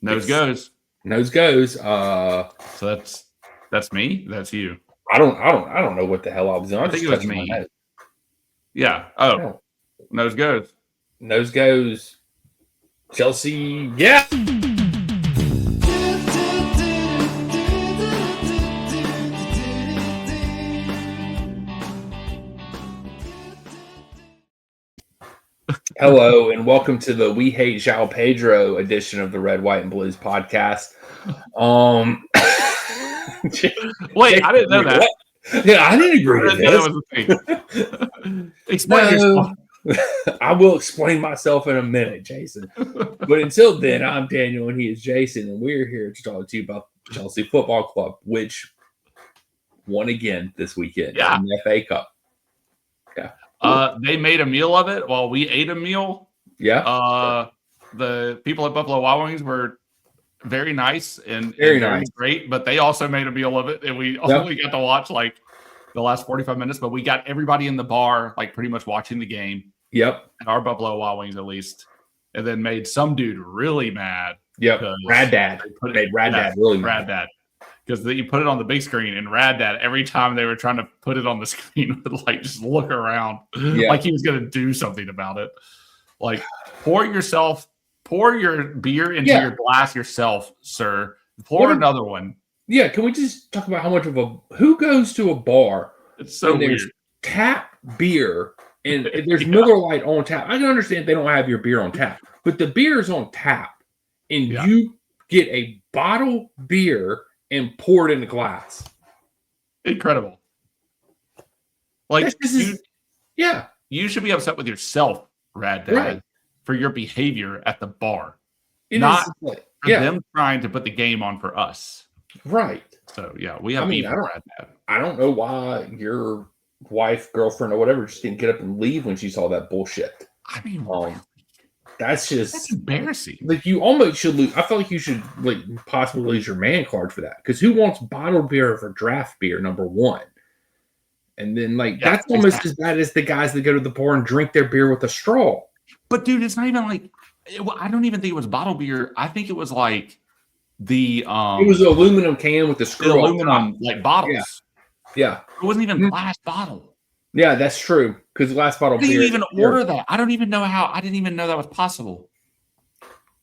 Nose goes. Nose goes. So that's me. That's you. I don't know what the hell I was doing. I think it was me. Yeah. Oh, nose goes. Nose goes. Chelsea. Yeah. Hello and welcome to the We Hate João Pedro edition of the Red, White, and Blues podcast. Wait, I didn't know that. Yeah, I didn't agree to this. That was a thing. Explain yourself. I will explain myself in a minute, Jason. But until then, I'm Daniel and he is Jason, and we're here to talk to you about Chelsea Football Club, which won again this weekend in the FA Cup. Yeah. They made a meal of it while we ate a meal. Yeah. The people at Buffalo Wild Wings were very nice and very nice, great, but they also made a meal of it, and we only got to watch like the last 45 minutes, but we got everybody in the bar like pretty much watching the game. Yep. At our Buffalo Wild Wings, at least, and then made some dude really mad. Yep. Rad Dad. Made Rad Dad really mad. Rad Dad. Because you put it on the big screen, and Rad Dad, every time they were trying to put it on the screen, would like just look around like he was going to do something about it. Like, pour your beer into your glass yourself, sir. Pour another one. Yeah, can we just talk about how much of who goes to a bar? It's so weird. There's tap beer and there's Miller Lite on tap. I can understand they don't have your beer on tap, but the beer is on tap, and you get a bottle beer and pour it in a glass. Incredible. Like, you should be upset with yourself, Rad Dad, for your behavior at the bar. Not for them trying to put the game on for us. Right. So, we have beef with Rad Dad. I don't know why your wife, girlfriend, or whatever just didn't get up and leave when she saw that bullshit. I mean, that's embarrassing. Like, you almost should lose. I feel like you should possibly lose your man card for that. Because who wants bottled beer for draft beer, number one? And then that's almost as bad as the guys that go to the bar and drink their beer with a straw. But dude, it's not even like I don't even think it was bottled beer. I think it was like the it was an aluminum can with the screw. The aluminum bottles. Yeah. It wasn't even glass bottle. Yeah, that's true. Because glass bottle beer. I didn't even order that. I don't even know how. I didn't even know that was possible.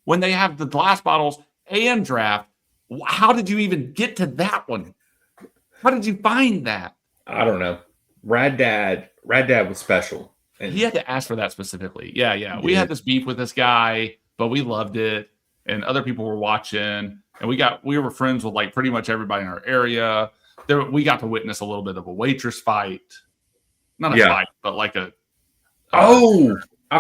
When they have the glass bottles and draft, how did you even get to that one? How did you find that? I don't know. Rad Dad was special. And he had to ask for that specifically. Yeah. We had this beef with this guy, but we loved it. And other people were watching. And we were friends with pretty much everybody in our area. We got to witness a little bit of a waitress fight. Not a fight, but I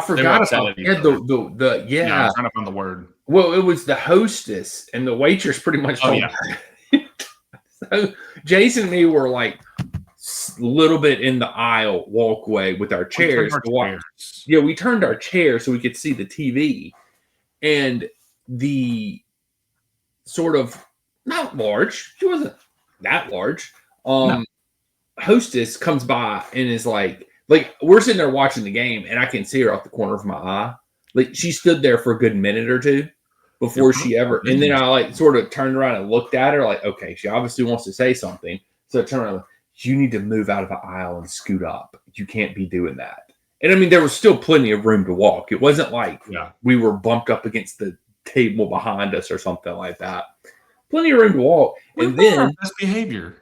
forgot about the Yeah, I'm trying to find the word. Well, it was the hostess and the waitress pretty much told So Jason and me were a little bit in the aisle walkway with our chairs. Yeah, we turned our chairs so we could see the TV. And the sort of not large, she wasn't that large. Hostess comes by and is like we're sitting there watching the game, and I can see her off the corner of my eye. She stood there for a good minute or two before she ever. And then I sort of turned around and looked at her okay, she obviously wants to say something. So I turned around. You need to move out of the aisle and scoot up. You can't be doing that. And I mean, there was still plenty of room to walk. It wasn't like we were bumped up against the table behind us or something like that. Plenty of room to walk. And then best behavior.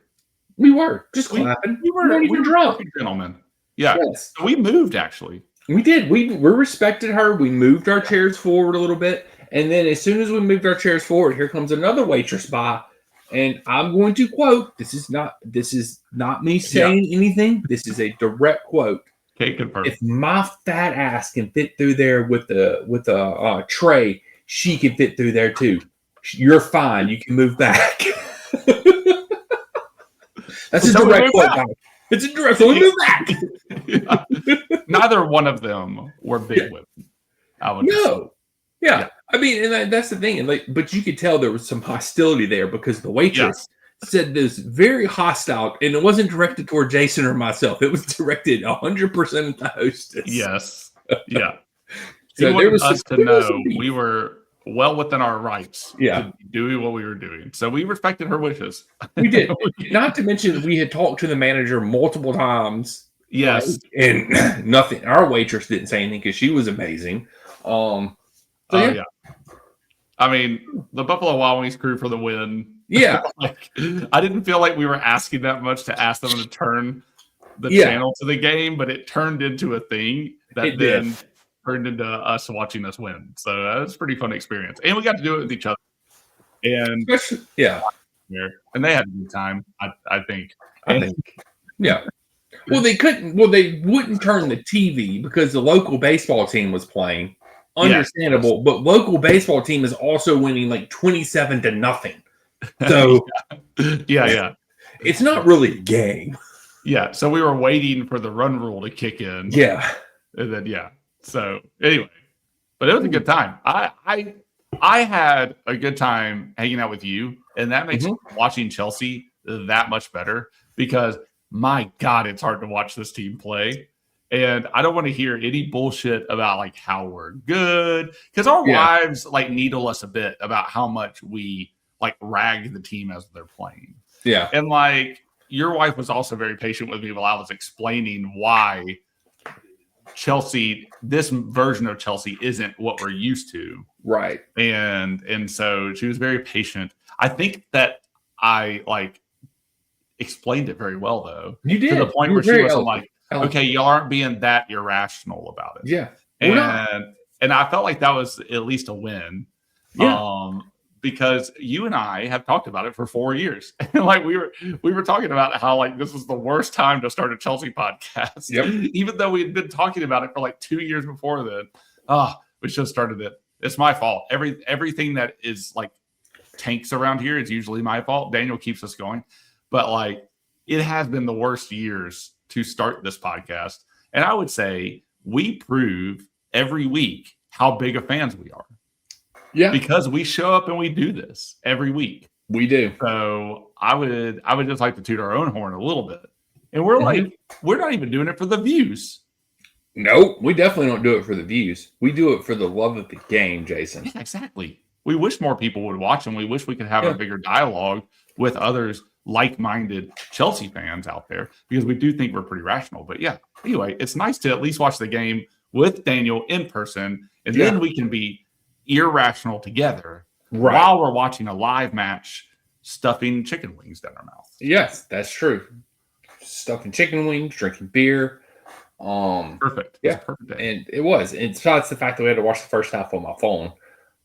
We were just clapping. We weren't even drunk, gentlemen. Yeah, yes. So we moved actually. We did. We respected her. We moved our chairs forward a little bit, and then as soon as we moved our chairs forward, here comes another waitress by. And I'm going to quote, this is not me saying anything. This is a direct quote. Okay, confirm. If my fat ass can fit through there with a tray, she can fit through there too. You're fine. You can move back. That's a direct quote, guys. It's a direct quote. Move back. Neither one of them were big women. I would say. Yeah. I mean, and that's the thing. But you could tell there was some hostility there because the waitress said this very hostile, and it wasn't directed toward Jason or myself. It was directed 100% at the hostess. Yes. Yeah. So there was us to know we were well within our rights to doing what we were doing. So we respected her wishes. We did. Not to mention we had talked to the manager multiple times. Yes. And nothing. Our waitress didn't say anything because she was amazing. Yeah. I mean, the Buffalo Wild Wings crew for the win. Yeah. I didn't feel like we were asking that much to ask them to turn the channel to the game, but it turned into a thing that turned into us watching us win. So that was a pretty fun experience. And we got to do it with each other. And and they had a good time, I think. Yeah. Well, they couldn't. Well, they wouldn't turn the TV because the local baseball team was playing. Understandable, but local baseball team is also winning like 27-0. So, it's not really a game. Yeah. So we were waiting for the run rule to kick in. Yeah. And then So anyway, but it was a good time. I had a good time hanging out with you, and that makes watching Chelsea that much better because my God, it's hard to watch this team play. And I don't want to hear any bullshit about like how we're good because our wives like needle us a bit about how much we like rag the team as they're playing. Yeah. And like your wife was also very patient with me while I was explaining why Chelsea, this version of Chelsea isn't what we're used to. Right. And so she was very patient. I think that I like explained it very well though. You did. To the point where she wasn't like, okay, y'all aren't being that irrational about it. Yeah. And I felt like that was at least a win. Yeah. Because you and I have talked about it for 4 years. And like we were talking about how like this was the worst time to start a Chelsea podcast. Yep. Even though we had been talking about it for like 2 years before then. We should have started it. It's my fault. Everything that is like tanks around here is usually my fault. Daniel keeps us going. But like it has been the worst years to start this podcast. And I would say we prove every week how big of fans we are. Yeah. Because we show up and we do this every week. We do. So I would just like to toot our own horn a little bit. And we're like, we're not even doing it for the views. Nope. We definitely don't do it for the views. We do it for the love of the game, Jason. Yeah, exactly. We wish more people would watch and we wish we could have a bigger dialogue with others like-minded Chelsea fans out there because we do think we're pretty rational. But anyway, it's nice to at least watch the game with Daniel in person, and then we can be irrational together while we're watching a live match stuffing chicken wings down our mouth. Yes, that's true. Stuffing chicken wings, drinking beer. Perfect. Yeah, perfect day. And it was. And besides the fact that we had to watch the first half on my phone.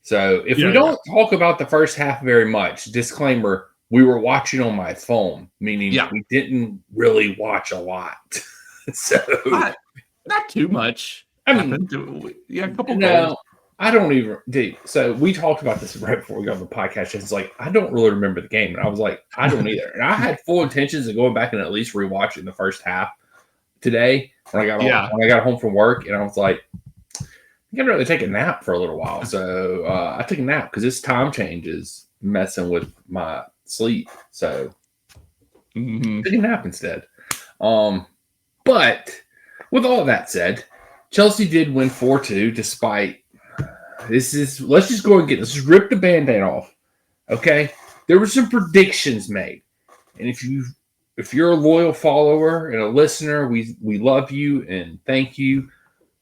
So if we don't talk about the first half very much, disclaimer, we were watching on my phone, meaning we didn't really watch a lot. So not too much. I mean, a couple goals. I don't even. So we talked about this right before we got on the podcast. It's like I don't really remember the game, and I was like, I don't either. And I had full intentions of going back and at least rewatching the first half today when I got home from work, and I was like, I gotta really take a nap for a little while. So I took a nap because this time change is messing with my sleep. So I took a nap instead. But with all of that said, Chelsea did win 4-2 despite. Let's just go and let's just rip the Band-Aid off. Okay? There were some predictions made. And if you're a loyal follower and a listener, we love you and thank you.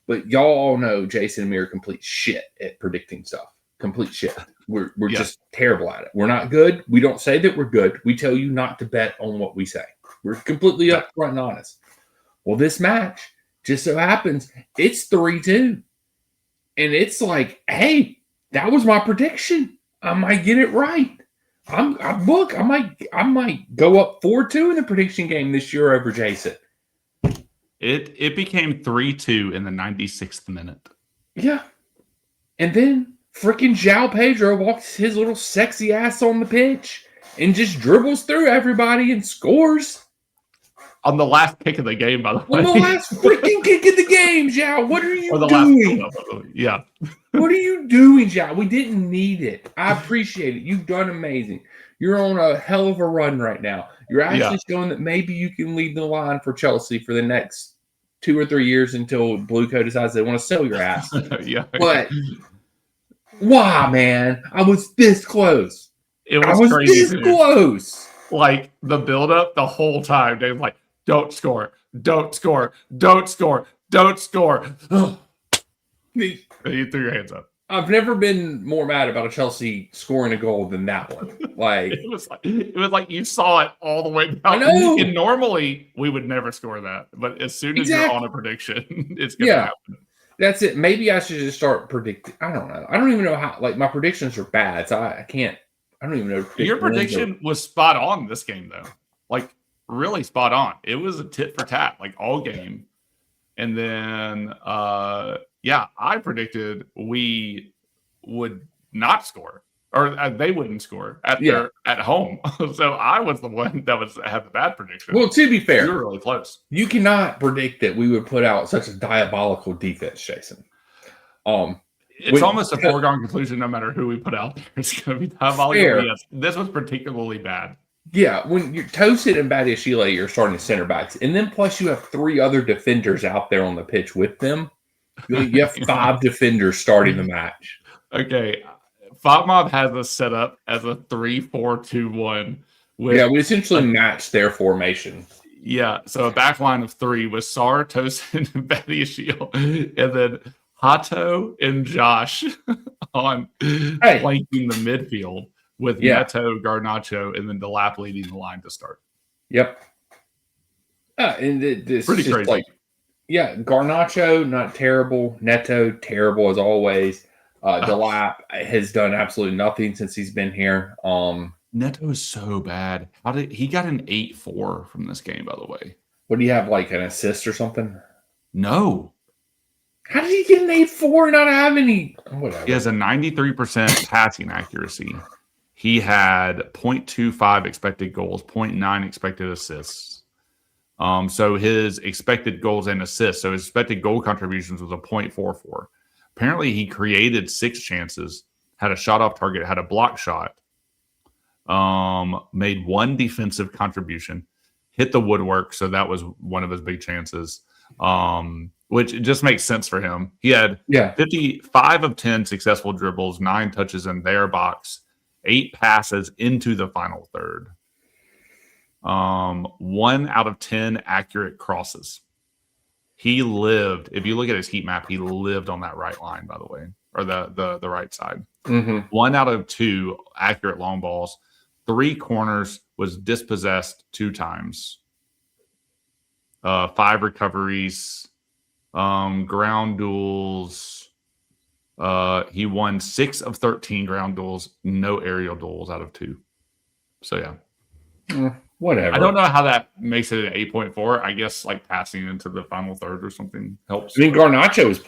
But y'all all know Jason and me are complete shit at predicting stuff. Complete shit. We're just terrible at it. We're not good. We don't say that we're good. We tell you not to bet on what we say. We're completely upfront and honest. Well, this match just so happens it's 3-2. And it's like, hey, that was my prediction. I might get it right. I might go up 4-2 in the prediction game this year over Jason. It became 3-2 in the 96th minute. Yeah. And then freaking João Pedro walks his little sexy ass on the pitch and just dribbles through everybody and scores. On the last kick of the game, by the way. On the last freaking kick of the game, João. What are you doing? What are you doing, João? We didn't need it. I appreciate it. You've done amazing. You're on a hell of a run right now. You're actually showing that maybe you can lead the line for Chelsea for the next 2 or 3 years until Blueco decides they want to sell your ass. But Why, man? I was this close. It was crazy. This close. Like the buildup the whole time. They were like, don't score, don't score, don't score, don't score. You threw your hands up. I've never been more mad about a Chelsea scoring a goal than that one. Like it was like you saw it all the way down. I know. And normally we would never score that, but as soon as you're on a prediction, it's gonna happen. That's it. Maybe I should just start predicting. I don't know. I don't even know how. Like my predictions are bad, so I can't. I don't even know. Your prediction was spot on this game, though. Like really spot on. It was a tit for tat, like all game. And then, I predicted we would not score, or they wouldn't score at home. So I was the one that had the bad prediction. Well, to be fair, you were really close. You cannot predict that we would put out such a diabolical defense, Jason. It's almost a foregone conclusion. No matter who we put out there, it's going to be diabolical. Yes, this was particularly bad. Yeah, when you're Toasted and Badiashile, you're starting center backs, and then plus you have 3 other defenders out there on the pitch with them. You have 5 defenders starting the match. Okay, FotMob has us set up as a 3-4-2-1. We essentially matched their formation. Yeah, so a back line of 3 with Sar, Tosin, and Badiashile, and then Hato and Josh on flanking the midfield with Neto, Garnacho, and then Delap leading the line to start. Yep. And this pretty crazy. Garnacho, not terrible. Neto, terrible as always. Delap has done absolutely nothing since he's been here. Neto is so bad. He got an 8-4 from this game, by the way? What do you have, like an assist or something? No. How did he get an 8-4 and not have any? Whatever. He has a 93% passing accuracy. He had 0.25 expected goals, 0.9 expected assists. So his expected goals and assists, so his expected goal contributions was a 0.44. Apparently, he created 6 chances, had a shot off target, had a block shot, made 1 defensive contribution, hit the woodwork. So that was one of his big chances, which just makes sense for him. He had 55 of 10 successful dribbles, 9 touches in their box, 8 passes into the final third, 1 out of 10 accurate crosses. He lived, if you look at his heat map, he lived on that right line, by the way, or the right side. 1 out of 2 accurate long balls, 3 corners, was dispossessed 2 times, 5 recoveries, ground duels. He won 6 of 13 ground duels, no aerial duels out of 2. So whatever. I don't know how that makes it an 8.4. I guess like passing into the final third or something helps. I mean, Garnacho was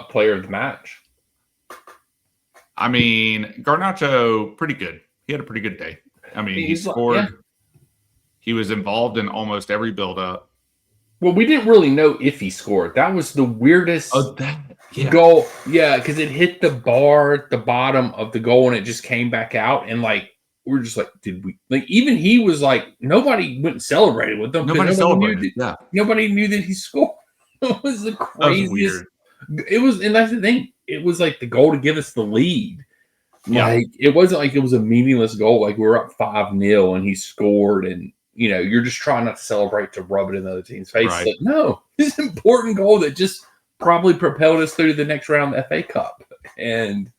player of the match. I mean, Garnacho, pretty good. He had a pretty good day. I mean, he scored. Yeah. He was involved in almost every build-up. Well, we didn't really know if he scored. That was the weirdest goal. Yeah, because it hit the bar at the bottom of the goal and it just came back out. And like, we're just like, did we? Like, even he was like, nobody went and celebrated with him. Nobody celebrated. Nobody knew that he scored. It was the craziest. It was, and that's the thing. It was like the goal to give us the lead. Like, it wasn't like it was a meaningless goal. Like, we were up 5-0 and he scored, and you know, you're just trying not to celebrate to rub it in the other team's face. Right. Like, no, it's an important goal that just probably propelled us through the next round of the FA Cup. And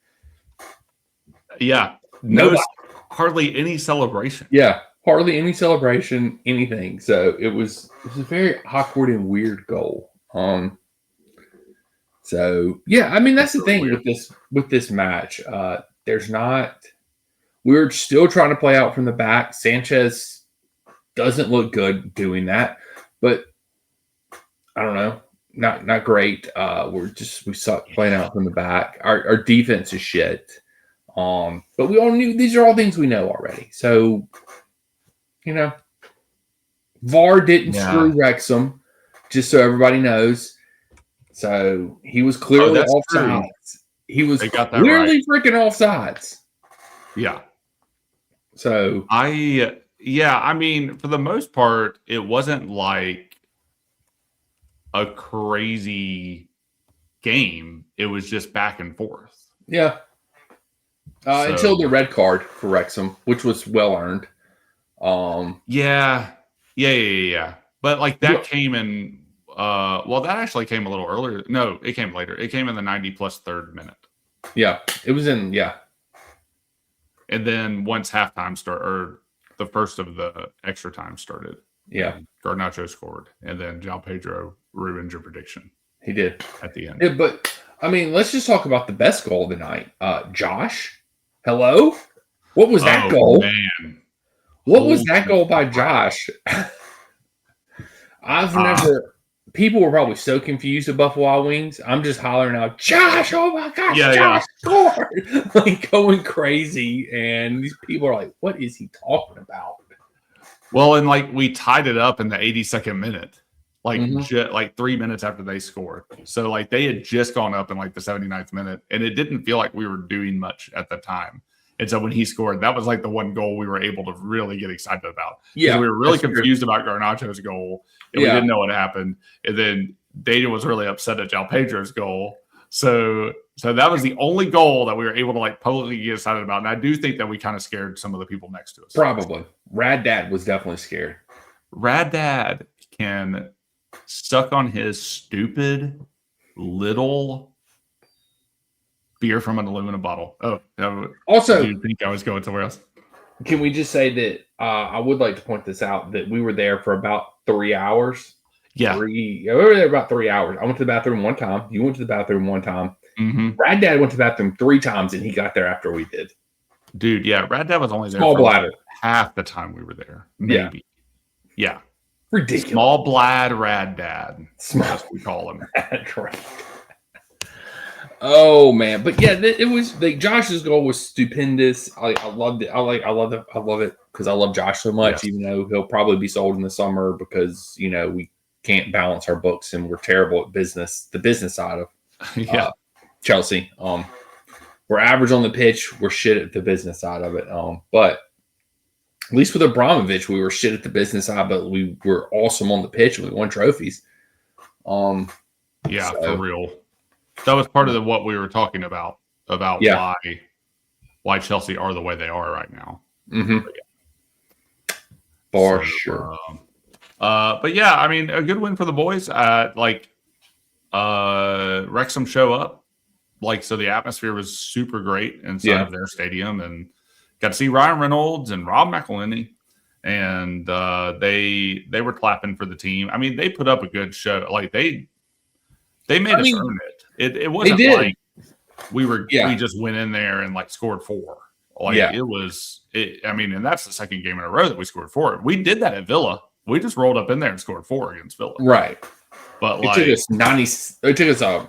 hardly any celebration. Yeah, hardly any celebration, anything. So it was a very awkward and weird goal. So yeah, I mean, that's the thing with this match. We're still trying to play out from the back. Sanchez doesn't look good doing that, but I don't know, not great. We suck playing out from the back. Our defense is shit. But we all knew these are all things we know already. So, you know, VAR didn't screw Wrexham, just so everybody knows. So he was clearly offsides. He was clearly freaking offsides. Yeah. So I mean, for the most part, it wasn't like a crazy game. It was just back and forth. Yeah. Until the red card for Wrexham, which was well earned. Yeah. But like that came in. Well, that actually came a little earlier. No, it came later. It came in the 90 plus third minute. Yeah, it was in. Yeah, and then once halftime started, or the first of the extra time started, Garnacho scored, and then João Pedro ruined your prediction. He did at the end. Yeah, but I mean, let's just talk about the best goal of the night. Josh, hello. What was that goal? Man. What was that goal by Josh? I've never. People were probably so confused at Buffalo Wild Wings. I'm just hollering out, Josh! Oh my gosh, Josh scored! Like going crazy, and these people are like, "What is he talking about?" Well, and like we tied it up in the 82nd minute, like like 3 minutes after they scored. So like they had just gone up in like the 79th minute, and it didn't feel like we were doing much at the time. And so when he scored, that was like the one goal we were able to really get excited about. Yeah, we were really confused about Garnacho's goal, and we didn't know what happened. And then Data was really upset at João Pedro's goal. So that was the only goal that we were able to like publicly get excited about. And I do think that we kind of scared some of the people next to us. Probably. Rad Dad was definitely scared. Rad Dad can suck on his stupid little beer from an aluminum bottle. Oh, also, do you think I was going somewhere else? Can we just say that I would like to point this out that we were there for about 3 hours. Yeah. We were there about 3 hours. I went to the bathroom one time. You went to the bathroom one time. Rad Dad went to the bathroom 3 times, and he got there after we did. Dude, yeah. Rad Dad was only there Small bladder. Half the time we were there. Maybe. Yeah. Ridiculous. Small blad Rad Dad. As we call him. Correct. Oh man, but yeah, it was like Josh's goal was stupendous. I loved it. I love it because I love Josh so much. Even though he'll probably be sold in the summer because we can't balance our books and we're terrible at business. The business side of Chelsea. We're average on the pitch. We're shit at the business side of it. But at least with Abramovich, we were shit at the business side, but we were awesome on the pitch and we won trophies. For real. That was part of what we were talking about why Chelsea are the way they are right now. For sure. But yeah, I mean, a good win for the boys. Wrexham show up. So the atmosphere was super great inside of their stadium, and got to see Ryan Reynolds and Rob McElhenney, and they were clapping for the team. I mean, they put up a good show. Like they made us earn it. It wasn't like we just went in there and like scored 4. It was. I mean, and that's the second game in a row that we scored 4. We did that at Villa. We just rolled up in there and scored 4 against Villa. Right. But it took us 90. It took us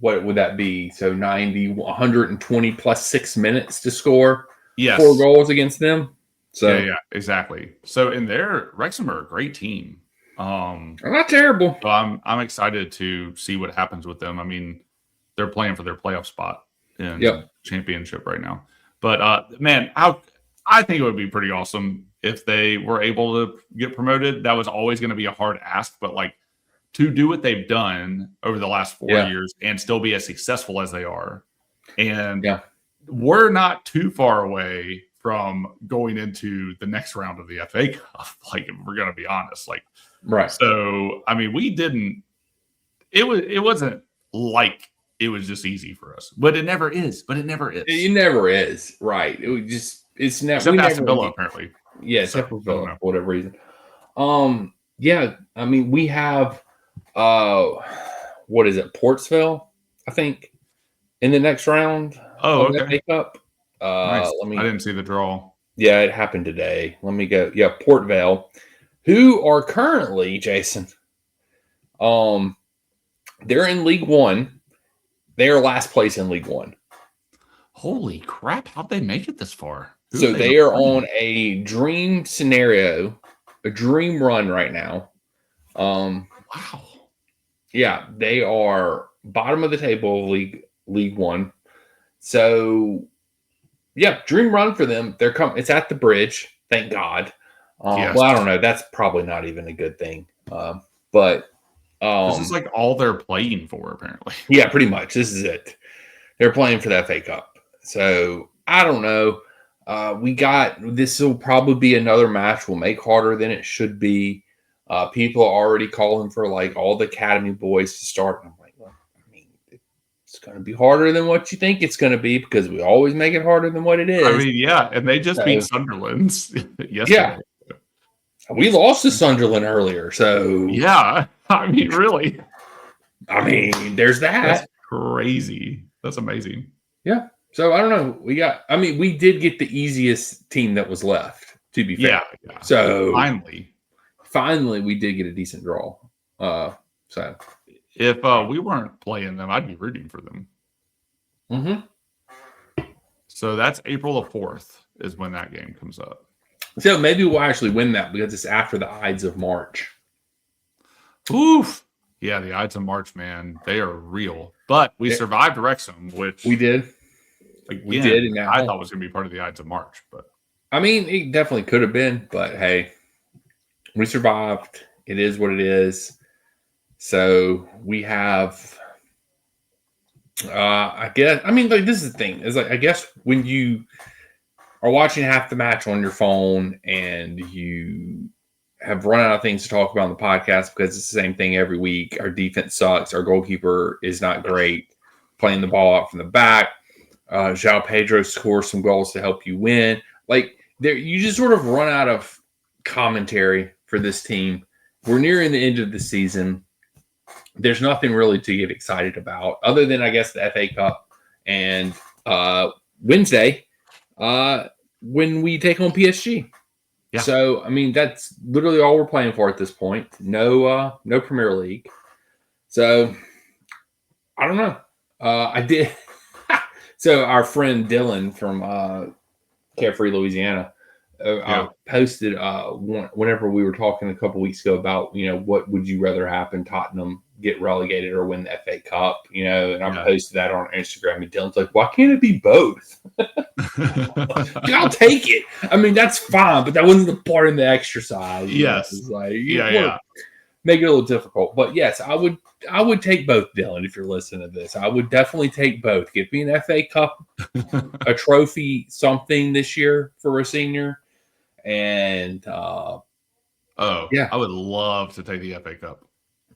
what would that be? So 90, 120 plus 6 minutes to score 4 goals against them. So yeah, exactly. So in there, Wrexham are a great team. They're not terrible. So I'm excited to see what happens with them. I mean, they're playing for their playoff spot in championship right now. But man, I think it would be pretty awesome if they were able to get promoted. That was always going to be a hard ask, but like to do what they've done over the last 4 years and still be as successful as they are. And we're not too far away from going into the next round of the FA Cup. Like, if we're going to be honest, right. So, I mean, it wasn't like it was just easy for us, but it never is. It never is. Right. It's never. Except Aston Villa, apparently. Yeah, except for Villa, for whatever reason. I mean, we have, what is it? Portsville, I think, in the next round. Oh, okay. FA Cup. Nice. I didn't see the draw. Yeah, it happened today. Let me go. Yeah, Port Vale, who are currently, Jason, they're in League One. They are last place in League One. Holy crap. How'd they make it this far? So they are on a dream scenario, a dream run right now. Wow. Yeah, they are bottom of the table of League One. So, yeah, dream run for them. It's at the bridge, thank God. Well, I don't know. That's probably not even a good thing. But this is like all they're playing for, apparently. Yeah, pretty much. This is it. They're playing for that FA Cup. So I don't know. This will probably be another match we'll make harder than it should be. People are already calling for like all the academy boys to start. And I'm like, well, I mean, it's going to be harder than what you think it's going to be because we always make it harder than what it is. I mean, yeah, and they just beat Sunderland yesterday. Yeah, we lost to Sunderland earlier, so yeah. I mean, really. I mean, there's that. That's crazy. That's amazing. Yeah. So I don't know. We did get the easiest team that was left, to be fair. Yeah. So finally, we did get a decent draw. So if we weren't playing them, I'd be rooting for them. Mm-hmm. So that's April the 4th is when that game comes up. So maybe we'll actually win that because it's after the Ides of March. Oof. Yeah, the Ides of March, man, they are real. But we survived Wrexham, which we did. Again, we did. I thought it was going to be part of the Ides of March, but I mean, it definitely could have been. But hey, we survived. It is what it is. So we have. I guess. I mean, like this is the thing. Is like I guess when you are watching half the match on your phone and you have run out of things to talk about on the podcast because it's the same thing every week. Our defense sucks. Our goalkeeper is not great. Playing the ball out from the back. João Pedro scores some goals to help you win. Like you just sort of run out of commentary for this team. We're nearing the end of the season. There's nothing really to get excited about other than, I guess, the FA Cup and Wednesday when we take on PSG. Yeah. So, I mean, that's literally all we're playing for at this point. No Premier League. So, I don't know. I did. So, our friend Dylan from Carefree, Louisiana, posted whenever we were talking a couple weeks ago about, what would you rather happen, Tottenham get relegated or win the FA Cup, and I posted that on Instagram, and Dylan's like, why can't it be both? I'll take it. I mean, that's fine, but that wasn't the part in the exercise. Yes. Like, make it a little difficult. But yes, I would take both, Dylan, if you're listening to this. I would definitely take both. Give me an FA Cup, a trophy, something this year for a senior. And I would love to take the FA Cup.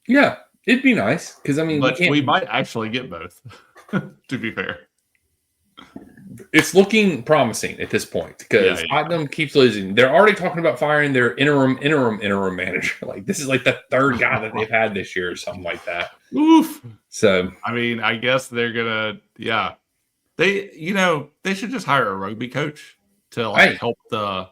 Yeah, it'd be nice because I mean, but we might actually get both. To be fair, it's looking promising at this point because Tottenham keeps losing. They're already talking about firing their interim manager. Like this is like the third guy that they've had this year or something like that. Oof. So I mean, I guess they're gonna. Yeah, they should just hire a rugby coach to help the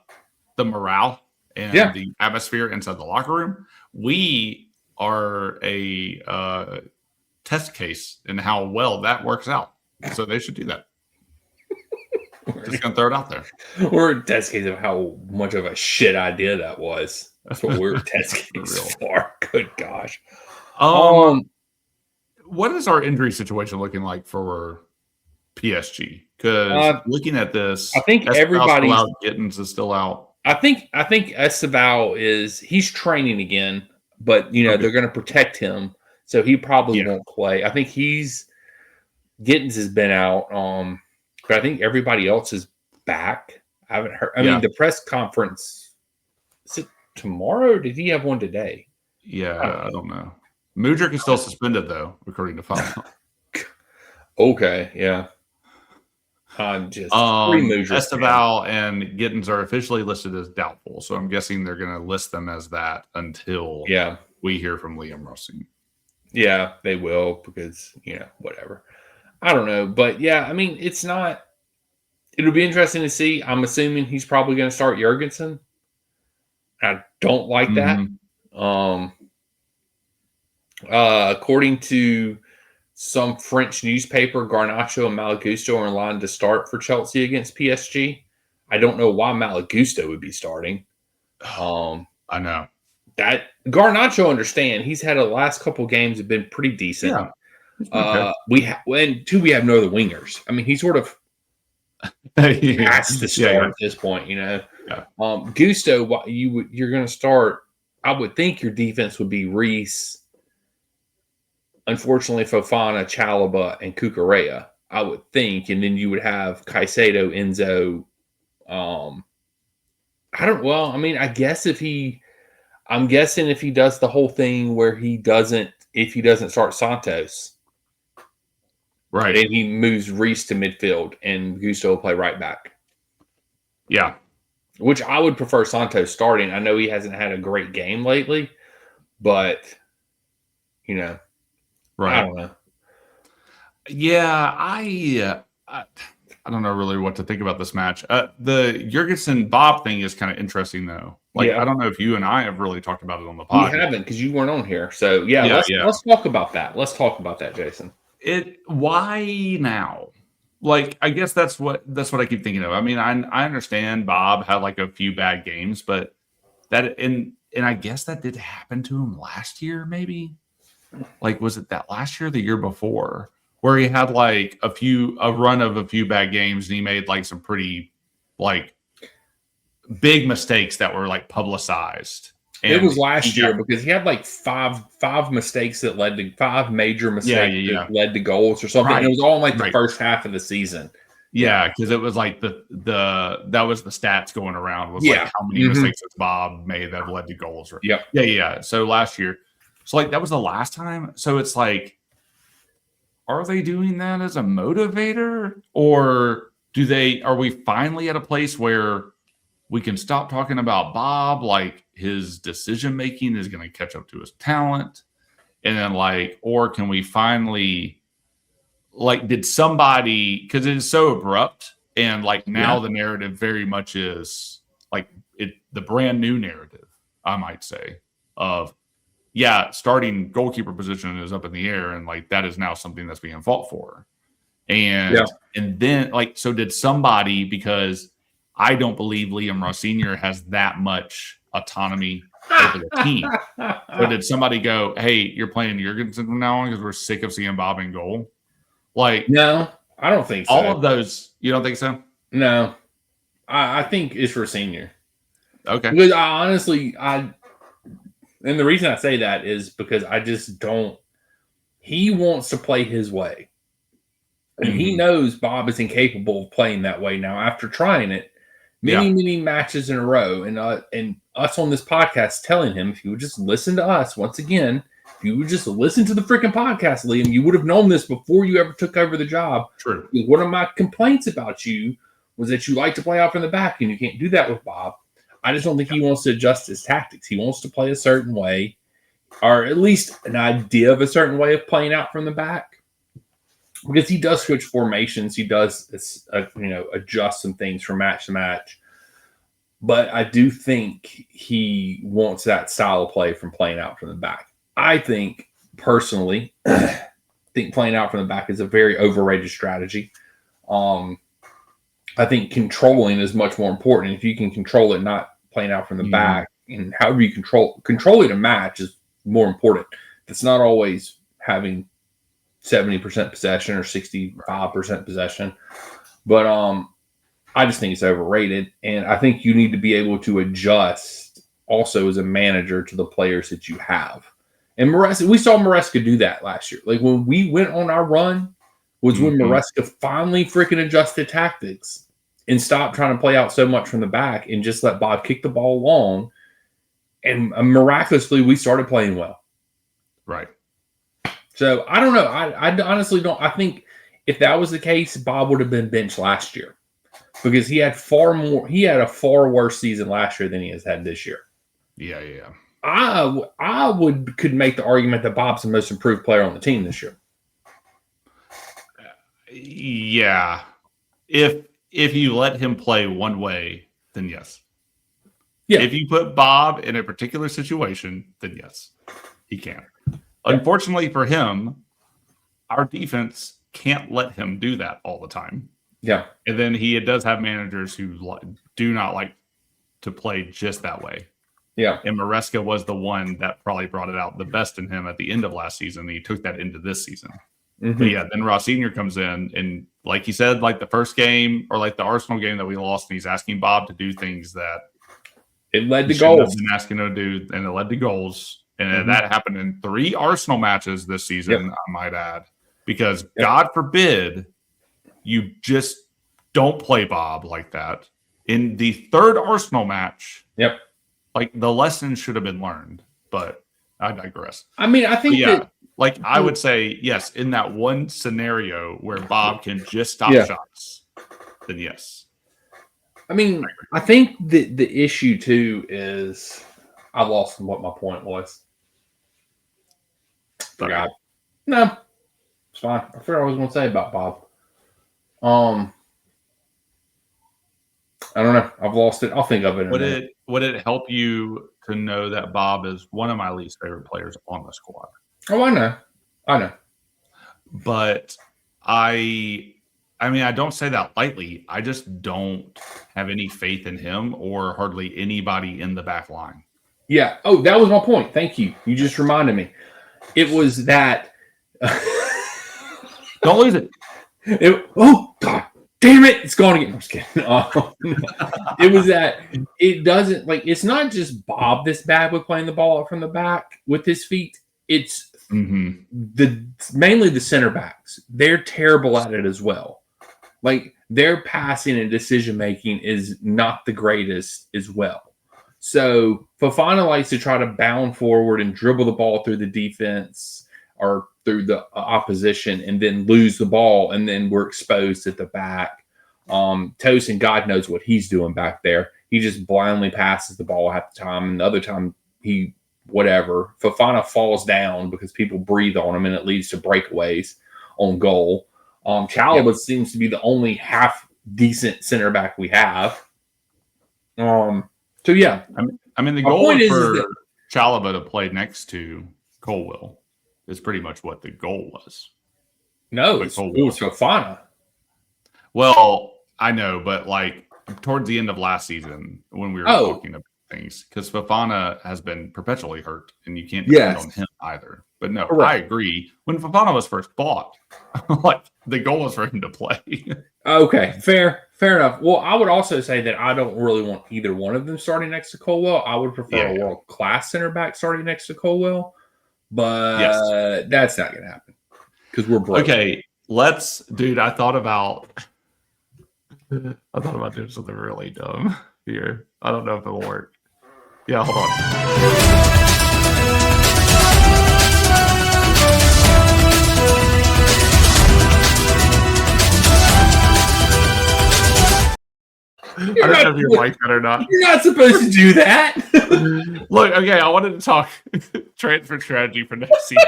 morale and the atmosphere inside the locker room. We are a test case in how well that works out. So they should do that. Just gonna throw it out there. We're a test case of how much of a shit idea that was. That's what we're a test case for. Good gosh. What is our injury situation looking like for PSG? Because looking at this, I think everybody's out. Gittins is still out. I think Esteval he's training again, but they're going to protect him, so he probably won't play. I think Gittins has been out, but I think everybody else is back. I haven't heard. I mean, the press conference is it tomorrow? Or did he have one today? Yeah, I don't know. Mudryk is still suspended though, according to File. Okay, yeah. Esteval and Gittins are officially listed as doubtful, so I'm guessing they're going to list them as that until we hear from Liam Russing. Yeah, they will because whatever. I don't know, but yeah, I mean, it's not. It'll be interesting to see. I'm assuming he's probably going to start Jurgensen. I don't like that. According to some French newspaper, Garnacho and Malagusto are in line to start for Chelsea against PSG. I don't know why Malagusto would be starting. I know. That Garnacho, understand, he's had the last couple games have been pretty decent. Yeah. We have no other wingers. I mean, he sort of has to start at this point, Yeah. Gusto, you're going to start. I would think your defense would be Reese. Unfortunately, Fofana, Chalobah, and Cucurella. I would think, and then you would have Caicedo, Enzo. I'm guessing if he does the whole thing where if he doesn't start Santos, right, and he moves Reese to midfield and Gusto will play right back. Yeah. Which I would prefer Santos starting. I know he hasn't had a great game lately, but right. I don't know. Yeah, I don't know really what to think about this match. The Jurgensen Bob thing is kind of interesting though. Like, I don't know if you and I have really talked about it on the podcast. We haven't because you weren't on here. So let's talk about that. Let's talk about that, Jason. Why now? Like, I guess that's what I keep thinking of. I mean, I understand Bob had like a few bad games, but that and I guess that did happen to him last year, maybe. Like, was it that last year or the year before? Where he had like a run of a few bad games and he made like some pretty like big mistakes that were like publicized. And it was last year because he had like five mistakes that led to five major mistakes that led to goals or something. Right. And it was all in like the first half of the season. Yeah, because it was like that was the stats going around was like how many mistakes Bob made that led to goals. Yeah. So last year, so like that was the last time. So it's like, are they doing that as a motivator, or are we finally at a place where we can stop talking about Bob? Like his decision making is going to catch up to his talent, and then or can we finally did somebody, because it is so abrupt and now the narrative very much is the brand new narrative, I might say, of starting goalkeeper position is up in the air, and that is now something that's being fought for. And then so did somebody, because I don't believe Liam Ross Sr. has that much autonomy over the team. So did somebody go, hey, you're playing Jurgensen from now on because we're sick of seeing Bob in goal? No, I don't think so. All of those, you don't think so? No. I think it's for Senior. Okay. Because and the reason I say that is because I just don't. He wants to play his way. And he knows Bob is incapable of playing that way now after trying it many matches in a row. And us on this podcast telling him, if you would just listen to us once again, if you would just listen to the freaking podcast, Liam, you would have known this before you ever took over the job. True. One of my complaints about you was that you like to play out from the back, and you can't do that with Bob. I just don't think he wants to adjust his tactics. He wants to play a certain way, or at least an idea of a certain way of playing out from the back, because he does switch formations. He does, adjust some things from match to match. But I do think he wants that style of play from playing out from the back. I think, personally, playing out from the back is a very overrated strategy. I think controlling is much more important. If you can control it, not playing out from the back, and however you controlling a match is more important. It's not always having 70% possession or 65% possession. But I just think it's overrated. And I think you need to be able to adjust also as a manager to the players that you have. And we saw Maresca do that last year. Like when we went on our run was when Maresca finally freaking adjusted tactics and stopped trying to play out so much from the back and just let Bob kick the ball long. And miraculously, we started playing well. Right. So I don't know. I honestly don't. I think if that was the case, Bob would have been benched last year because he had a far worse season last year than he has had this year. Yeah. I could make the argument that Bob's the most improved player on the team this year. Yeah. If you let him play one way, then yes. Yeah. If you put Bob in a particular situation, then yes, he can. Yeah. Unfortunately for him, our defense can't let him do that all the time. Yeah. And then he does have managers who do not like to play just that way. Yeah. And Maresca was the one that probably brought it out the best in him at the end of last season. He took that into this season. Mm-hmm. But then Ross Sr. comes in, and like he said, like the first game or like the Arsenal game that we lost, and he's asking Bob to do things that it led to goals. Been asking him to do, and it led to goals. And that happened in 3 Arsenal matches this season, I might add, because God forbid you just don't play Bob like that. In the third Arsenal match, yep, like the lesson should have been learned, but I digress. I mean, I think that, like I would say yes, in that one scenario where Bob can just stop shots, then yes. I mean, I think the issue too is I lost what my point was. Forgot. No, it's fine. I forgot what I was going to say about Bob. I don't know. I've lost it. I'll think of it. Would it help you to know that Bob is one of my least favorite players on the squad? Oh, I know. But I mean, I don't say that lightly. I just don't have any faith in him or hardly anybody in the back line. Yeah. Oh, that was my point. Thank you. You just reminded me. It was that. Don't lose it. Oh, God. Damn it. It's gone again. I'm just kidding. It was that it doesn't, like, it's not just Bob that's bad with playing the ball up from the back with his feet. It's mainly the center backs. They're terrible at it as well. Like, their passing and decision making is not the greatest as well. So Fofana likes to try to bound forward and dribble the ball through the defense or through the opposition and then lose the ball, and then we're exposed at the back. Tosin, God knows what he's doing back there. He just blindly passes the ball half the time, and the other time whatever. Fofana falls down because people breathe on him, and it leads to breakaways on goal. Chalobah seems to be the only half decent center back we have. So yeah, I mean the goal for Chalobah to play next to Colwill is pretty much what the goal was. No, it was Fofana. Well, I know, but like towards the end of last season when we were talking about things, because Fofana has been perpetually hurt and you can't depend on him either. But no, I agree. When Fofana was first bought, like the goal was for him to play. Okay, fair enough. Well, I would also say that I don't really want either one of them starting next to Colwill. I would prefer a world-class center back starting next to Colwill, but that's not going to happen because we're broke. Okay, dude, I thought about doing something really dumb here. I don't know if it'll work. Yeah, hold on. I don't know if you like that or not. You're not supposed to do that. Look, okay, I wanted to talk transfer strategy for next season.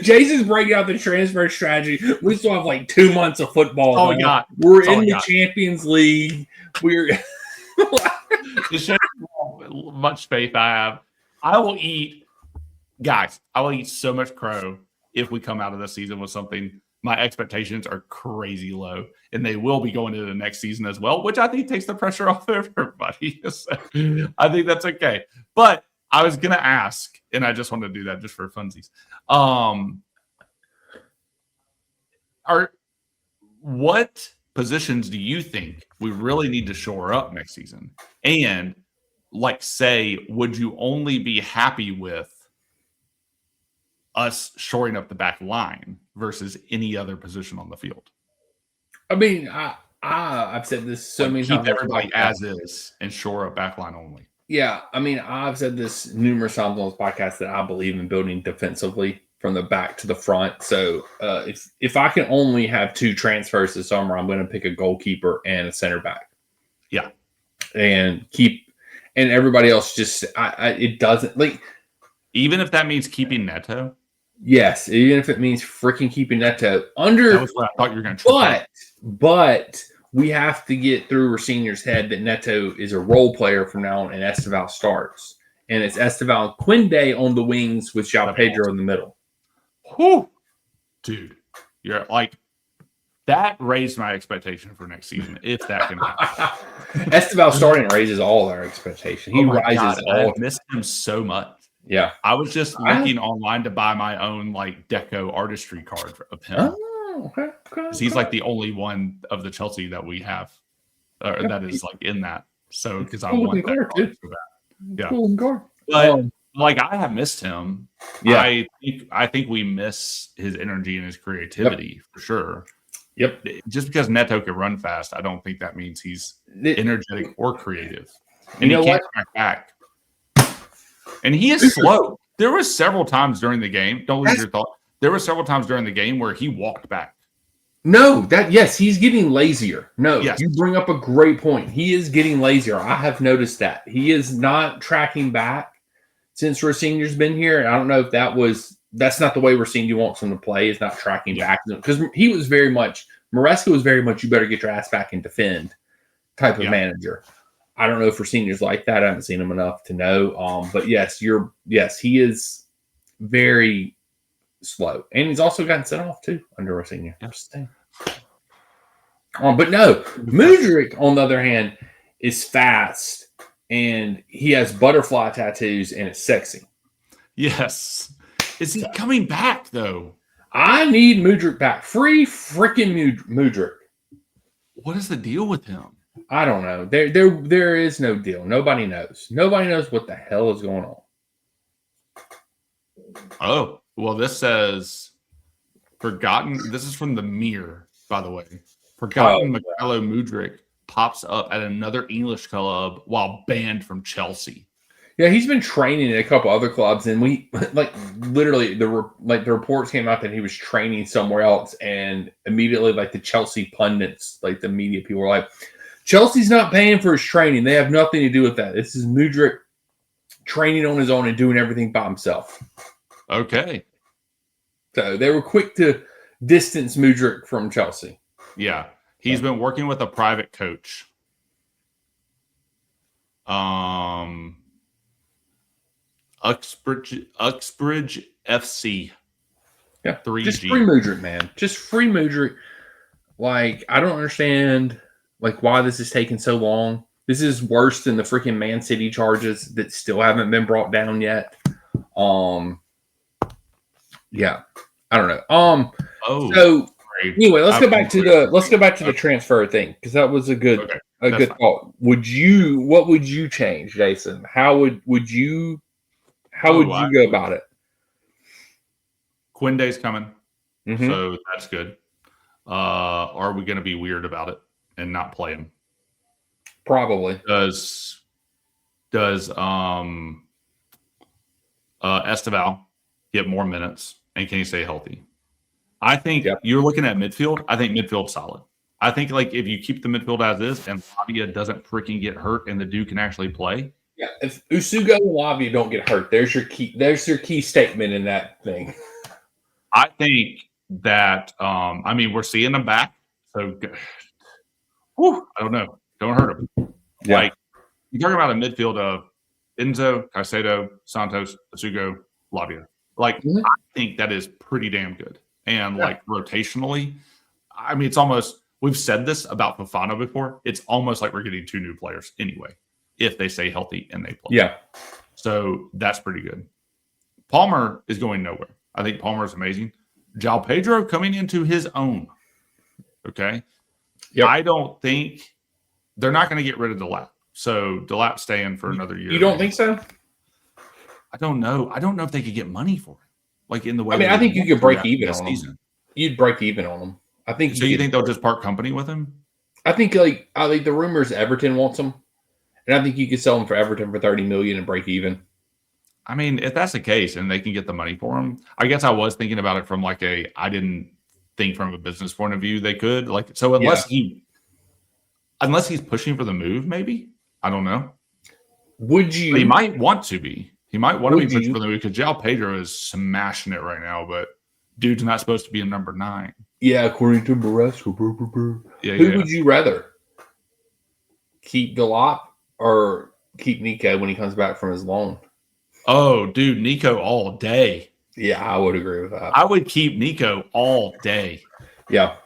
Jason's breaking out the transfer strategy. We still have like 2 months of football. Oh, we got. We're in the Champions League. We're to show you how much faith I have. I will eat so much crow if we come out of this season with something. My expectations are crazy low, and they will be going into the next season as well, which I think takes the pressure off everybody. So I think that's okay. But I was going to ask, and I just wanted to do that just for funsies. What positions do you think we really need to shore up next season? And would you only be happy with us shoring up the back line versus any other position on the field? I mean, I've said this so many times. Keep everybody as is and shore up back line only. Yeah, I mean, I've said this numerous times on this podcast that I believe in building defensively from the back to the front. So if I can only have 2 transfers this summer, I'm going to pick a goalkeeper and a center back. Yeah, and everybody else just it doesn't like. Even if that means keeping Neto. Yes, even if it means freaking keeping Neto under. That was what I thought you were going to. But we have to get through Rosenior's head that Neto is a role player from now on, and Esteval starts, and it's Esteval and Quinde on the wings with João Pedro in the middle. Whew. Dude, you're like that raised my expectation for next season if that can happen. Esteval starting raises all our expectation. He rises all. I missed him so much. Yeah, I was just looking online to buy my own like deco artistry card of him. Oh, okay. He's like the only one of the Chelsea that we have that is like in that. So because I want that card for that. Yeah, cool card. But like I have missed him. Yeah, I think we miss his energy and his creativity for sure. Yep. Just because Neto can run fast, I don't think that means he's energetic or creative. And you know he can't track back. And he is slow. There were several times during the game. Don't lose your thought. There were several times during the game where he walked back. No, yes, he's getting lazier. No, yes. You bring up a great point. He is getting lazier. I have noticed that. He is not tracking back since Rosinier's been here. I don't know if that's not the way Rosinio wants him to play, is not tracking back. Because he was very much, Maresca was very much, you better get your ass back and defend type of manager. I don't know if Rosinier's like that. I haven't seen him enough to know. But yes, he is very slow. And he's also gotten sent off too under Rosinio. Interesting. But no, Mudryk, on the other hand, is fast and he has butterfly tattoos and it's sexy. Yes. Is he coming back though? I need Mudryk back. Free freaking Mudryk. What is the deal with him? I don't know. There is no deal. Nobody knows. Nobody knows what the hell is going on. Oh, well, this says forgotten. This is from the Mirror, by the way. Forgotten Mykhailo Mudryk pops up at another English club while banned from Chelsea. Yeah, he's been training at a couple other clubs, and we literally the reports came out that he was training somewhere else, and immediately the Chelsea pundits, the media people were like, Chelsea's not paying for his training. They have nothing to do with that. This is Mudryk training on his own and doing everything by himself. Okay. So they were quick to distance Mudryk from Chelsea. Yeah. He's been working with a private coach. Uxbridge FC. Yeah. 3G. Just free Mudryk, man. Just free Mudryk. I don't understand why this is taking so long. This is worse than the freaking Man City charges that still haven't been brought down yet. Yeah. I don't know. So anyway, let's go back to the transfer thing, because that was a good thought. What would you change, Jason? How would you go about it? Quinday's coming, so that's good. Are we going to be weird about it and not play him? Probably. Does Esteval get more minutes, and can he stay healthy? I think you're looking at midfield. I think midfield's solid. I think if you keep the midfield as is and Lavia doesn't freaking get hurt and the dude can actually play. Yeah, if Usugo and Lavia don't get hurt, there's your key statement in that thing. I think that we're seeing them back. So I don't know. Don't hurt them. Yeah. You're talking about a midfield of Enzo, Caicedo, Santos, Usugo, Lavia. I think that is pretty damn good. And rotationally, it's almost, we've said this about Fofana before. It's almost like we're getting two new players anyway, if they stay healthy and they play. Yeah. So that's pretty good. Palmer is going nowhere. I think Palmer is amazing. João Pedro coming into his own. Okay. Yep. I don't think they're not going to get rid of Delap. So Delap's staying for another year. You don't think so? I don't know. I don't know if they could get money for it. In the way. I think you could break even on them. You'd break even on them. I think. So you think they'll just part company with him? I think the rumors Everton wants them, and I think you could sell them for Everton for $30 million and break even. If that's the case and they can get the money for him, I guess I was thinking about it from I didn't think from a business point of view they could unless he's pushing for the move, maybe. I don't know. Would you? But he might want to be. He might want to be pushing for the move because João Pedro is smashing it right now, but dude's not supposed to be a number 9. Yeah, according to Maresca. Who would you rather? Keep Delap or keep Nico when he comes back from his loan? Oh, dude, Nico all day. Yeah, I would agree with that. I would keep Nico all day. Yeah.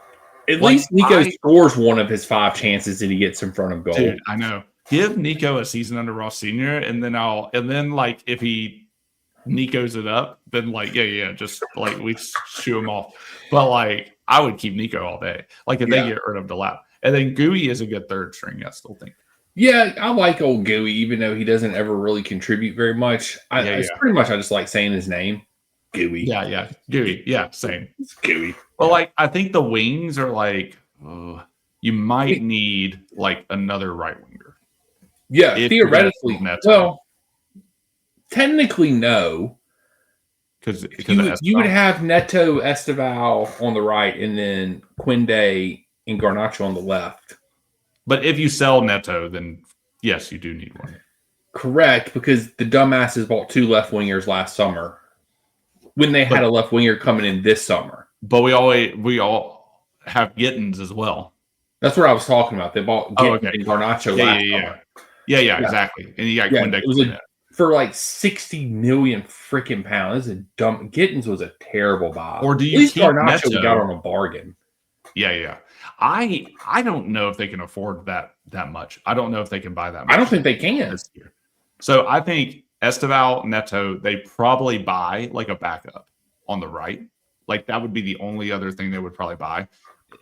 At least Nico scores one of his 5 chances that he gets in front of goal. Dude, I know. Give Nico a season under Ross Senior, and then if he Nico's it up, then just we shoo him off. But I would keep Nico all day. If they get rid of Delap, and then Gooey is a good third string. I still think. Yeah, I like old Gooey, even though he doesn't ever really contribute very much. It's pretty much I just like saying his name. gooey. Yeah, gooey. Yeah, same. It's gooey. Well, like I think the wings are like you might need like another right winger. Yeah, theoretically. Well, technically, no. Because you would have Neto, Esteval on the right, and then Quinde and Garnacho on the left. But if you sell Neto, then yes, you do need one. Correct, because the dumbasses bought 2 left wingers last summer when they had a left winger coming in this summer. But we all have Gittins as well. That's what I was talking about. They bought Gittins and Garnacho last summer. Yeah, exactly. And you got Quinde. It was for like 60 million freaking pounds. This is dumb. Gittins was a terrible buy. Or do you at least keep Garnacho Neto? Got on a bargain? Yeah. I don't know if they can afford that much. I don't know if they can buy that much. I don't think they can this year. So I think Esteval, Neto, they probably buy like a backup on the right. Like that would be the only other thing they would probably buy.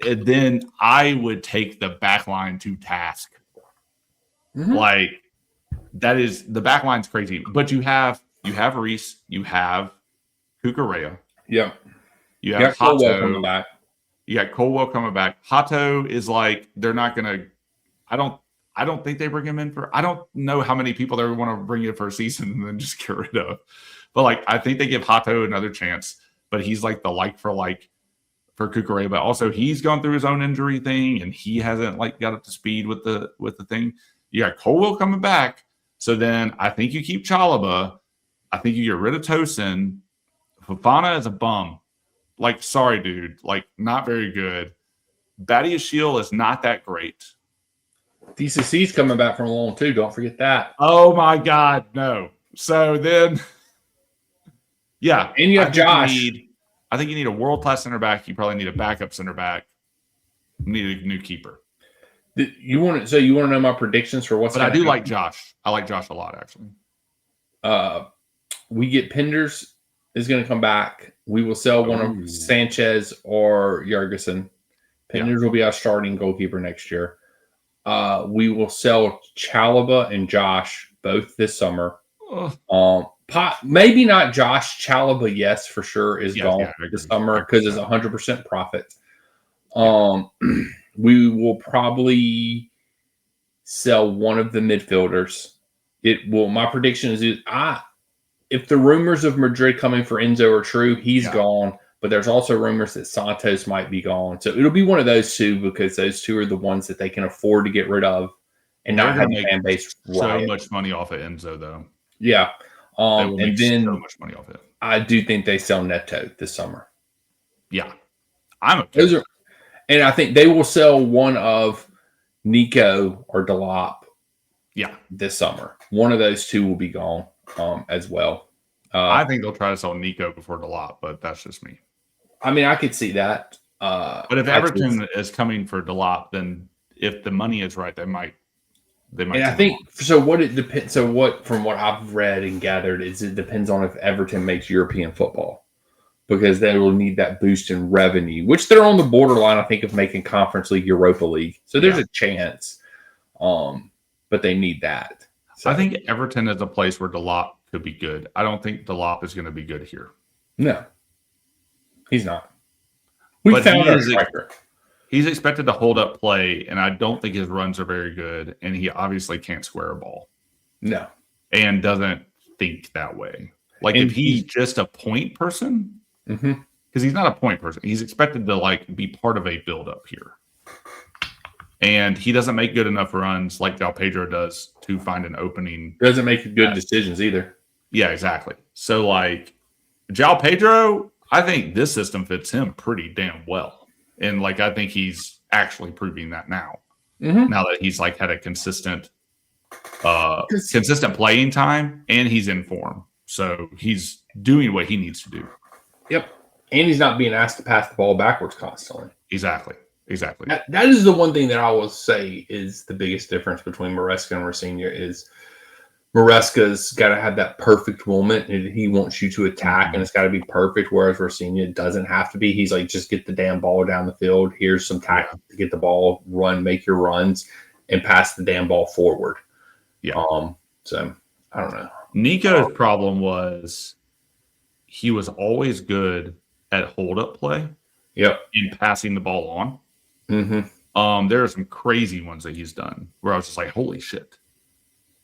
And then I would take the back line to task. Mm-hmm. Like that is the back line's crazy. But you have Reese, you have Cucurella. Yeah. You have Hato coming back. You got Colwell coming back. Hato is like they're not gonna. I don't think they bring him in for. I don't know how many people they want to bring in for a season and then just get rid of. But like I think they give Hato another chance. But he's like the like for Cucurella. But also he's gone through his own injury thing and he hasn't like got up to speed with the thing. You got Colwell coming back. So then I think you keep Chalaba. I think you get rid of Tosin. Fofana is a bum. Like, sorry, dude. Like, not very good. Badiashile is not that great. DCC's coming back from loan too. Don't forget that. Oh my God, no. So then, yeah. And you have Josh. I think you need a world-class center back. You probably need a backup center back. You need a new keeper. You want to know my predictions for what's? But I do like Josh. I like Josh a lot, actually. We get Penders is going to come back. We will sell one of Sanchez or Jorgensen. Penders will be our starting goalkeeper next year. We will sell Chalaba and Josh both this summer. Maybe not Josh. Chalaba, yes, for sure, is gone this summer because it's 100% profit. We will probably sell one of the midfielders. My prediction is if the rumors of Madrid coming for Enzo are true, he's gone. But there's also rumors that Santos might be gone. So it'll be one of those two because those two are the ones that they can afford to get rid of and not have the fan base so much money off of Enzo, though. Yeah. And then so much money off it. I do think they sell Neto this summer. Yeah. I'm okay. And I think they will sell one of Nico or Delop this summer. One of those two will be gone as well. I think they'll try to sell Nico before Delop, but that's just me. I mean, I could see that. But if Everton is coming for Delop, then if the money is right, they might. And I think so. What it depends. So what, from what I've read and gathered, is it depends on if Everton makes European football, because they will need that boost in revenue, which they're on the borderline, I think, of making Conference League, Europa League. So there's a chance, but they need that. So, I think Everton is a place where Delop could be good. I don't think Delop is going to be good here. No, he's not. We found our striker. He's expected to hold up play, and I don't think his runs are very good, and he obviously can't square a ball. No. And doesn't think that way. Like, if he's just a point person, because he's not a point person, he's expected to, like, be part of a build-up here. And he doesn't make good enough runs like Del Pedro does to find an opening. Doesn't make good decisions either. Yeah, exactly. So, like, João Pedro, I think this system fits him pretty damn well. And, like, I think he's actually proving that now. Now that he's, like, had a consistent playing time and he's in form. So he's doing what he needs to do. Yep. And he's not being asked to pass the ball backwards constantly. Exactly. That is the one thing that I will say is the biggest difference between Maresca and Rosenior is Maresca's got to have that perfect moment and he wants you to attack and it's got to be perfect, whereas Rosenior doesn't have to be. He's like, just get the damn ball down the field. Here's some tactics to get the ball, run, make your runs, and pass the damn ball forward. Yeah. So I don't know. Nico's problem was he was always good at hold-up play. Yep. And passing the ball on. Mm-hmm. There are some crazy ones that he's done where I was just like, holy shit.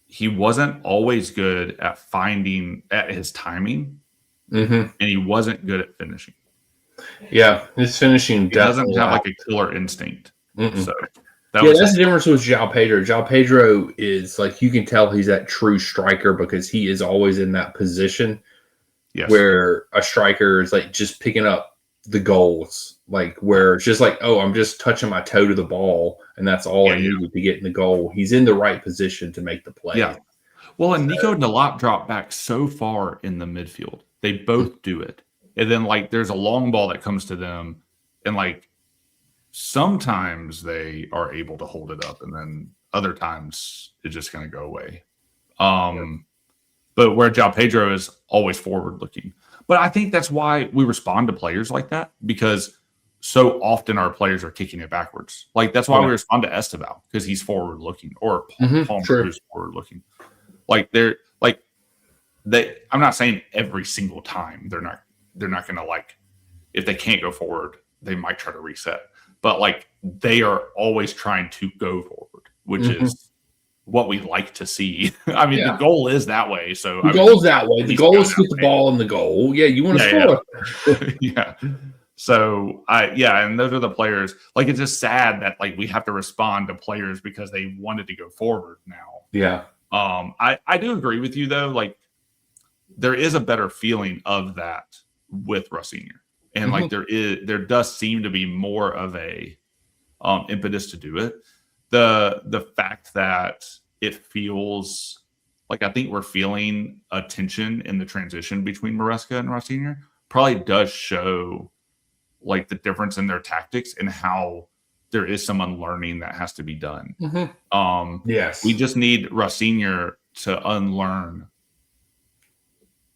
He wasn't always good at finding at his timing, and he wasn't good at finishing. Yeah, his finishing doesn't have like a killer instinct. So that's the difference with João Pedro. João Pedro is like, you can tell he's that true striker because he is always in that position where a striker is like just picking up the goals, like where it's just like, oh, I'm just touching my toe to the ball, and that's all I needed to get in the goal. He's in the right position to make the play. Yeah. Well, and Nico Nalop dropped back so far in the midfield. They both do it. And then, like, there's a long ball that comes to them, and, like, sometimes they are able to hold it up, and then other times it's just going to go away. But where João Pedro is always forward-looking. But I think that's why we respond to players like that, because so often our players are kicking it backwards. Like, that's why we respond to Esteval, because he's forward-looking, or Palmer is forward-looking. Like, I'm not saying every single time they're not going to, like, if they can't go forward, they might try to reset. But, like, they are always trying to go forward, which is what we like to see. I mean, the goal is that way. So the goal is that way. The goal is to get the ball in the goal. Yeah, you want to score. Yeah. So and those are the players. Like, it's just sad that, like, we have to respond to players because they wanted to go forward now. Yeah. I do agree with you though. Like, there is a better feeling of that with Russ Senior, and like there does seem to be more of a impetus to do it. The fact that it feels like, I think we're feeling a tension in the transition between Maresca and Russ Senior probably does show, like, the difference in their tactics and how there is some unlearning that has to be done. Yes. We just need Russ Senior to unlearn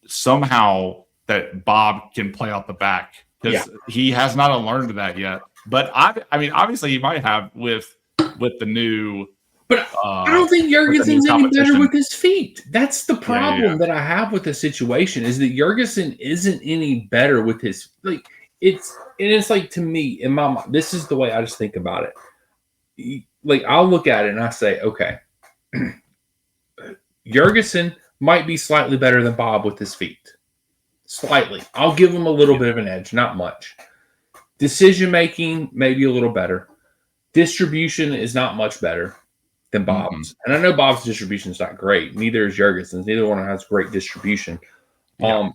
somehow that Bob can play out the back, because he has not unlearned that yet. But I mean, obviously he might have with the new. But I don't think Jurgensen's any better with his feet. That's the problem that I have with the situation, is that Jurgensen isn't any better with his, like, it's like, to me, in my mind, this is the way I just think about it. Like, I'll look at it and I say, okay, Jurgensen might be slightly better than Bob with his feet. Slightly. I'll give him a little bit of an edge, not much. Decision making, maybe a little better. Distribution is not much better than Bob's. And I know Bob's distribution is not great. Neither is Jurgensen's. Neither one has great distribution. But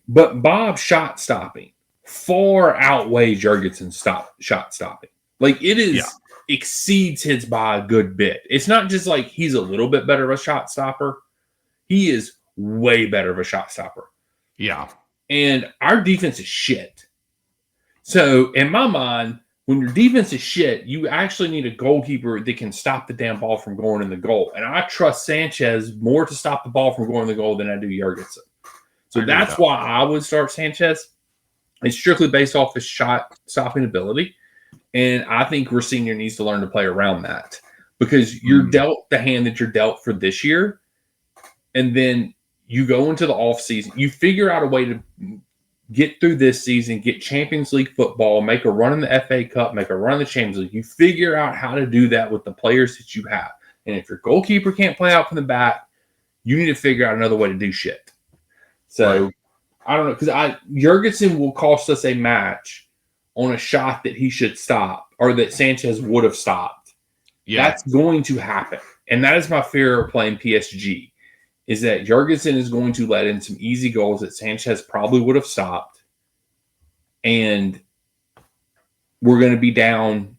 Bob's shot stopping far outweighs Jurgensen's shot stopping. Like, it is exceeds his by a good bit. It's not just like he's a little bit better of a shot stopper. He is way better of a shot stopper. Yeah. And our defense is shit. So in my mind, when your defense is shit, you actually need a goalkeeper that can stop the damn ball from going in the goal. And I trust Sanchez more to stop the ball from going in the goal than I do Jurgensen. So that's why I would start Sanchez. It's strictly based off his shot stopping ability. And I think Senior needs to learn to play around that, because you're dealt the hand that you're dealt for this year. And then you go into the off season, you figure out a way to get through this season, get Champions League football, make a run in the FA Cup, make a run in the Champions League. You figure out how to do that with the players that you have. And if your goalkeeper can't play out from the back, you need to figure out another way to do shit. So I don't know, because Jurgensen will cost us a match on a shot that he should stop, or that Sanchez would have stopped. Yeah. That's going to happen. And that is my fear of playing PSG, is that Jurgensen is going to let in some easy goals that Sanchez probably would have stopped. And we're going to be down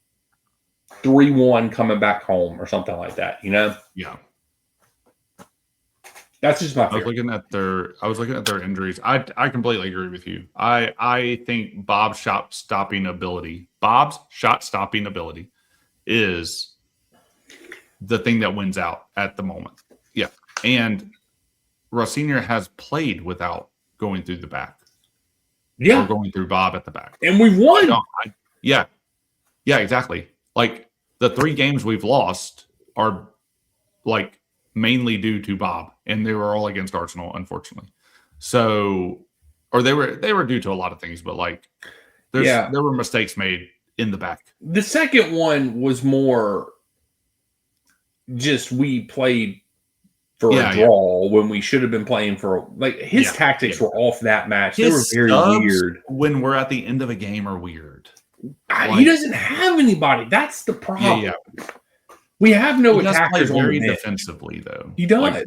3-1 coming back home or something like that, you know? Yeah. That's just my fear. I was looking at their injuries. I completely agree with you. I think Bob's shot stopping ability is the thing that wins out at the moment. Yeah. And Russ Senior has played without going through the back. Yeah. Or going through Bob at the back. And we've won. Yeah, exactly. Like, the 3 games we've lost are, like, mainly due to Bob, and they were all against Arsenal, unfortunately. So, or they were due to a lot of things, but like there were mistakes made in the back. The second one was more just we played for a draw when we should have been playing for his tactics were off that match. They were very weird. When we're at the end of a game are weird. He doesn't have anybody. That's the problem. Yeah. We have no attackers very defensively though. He does.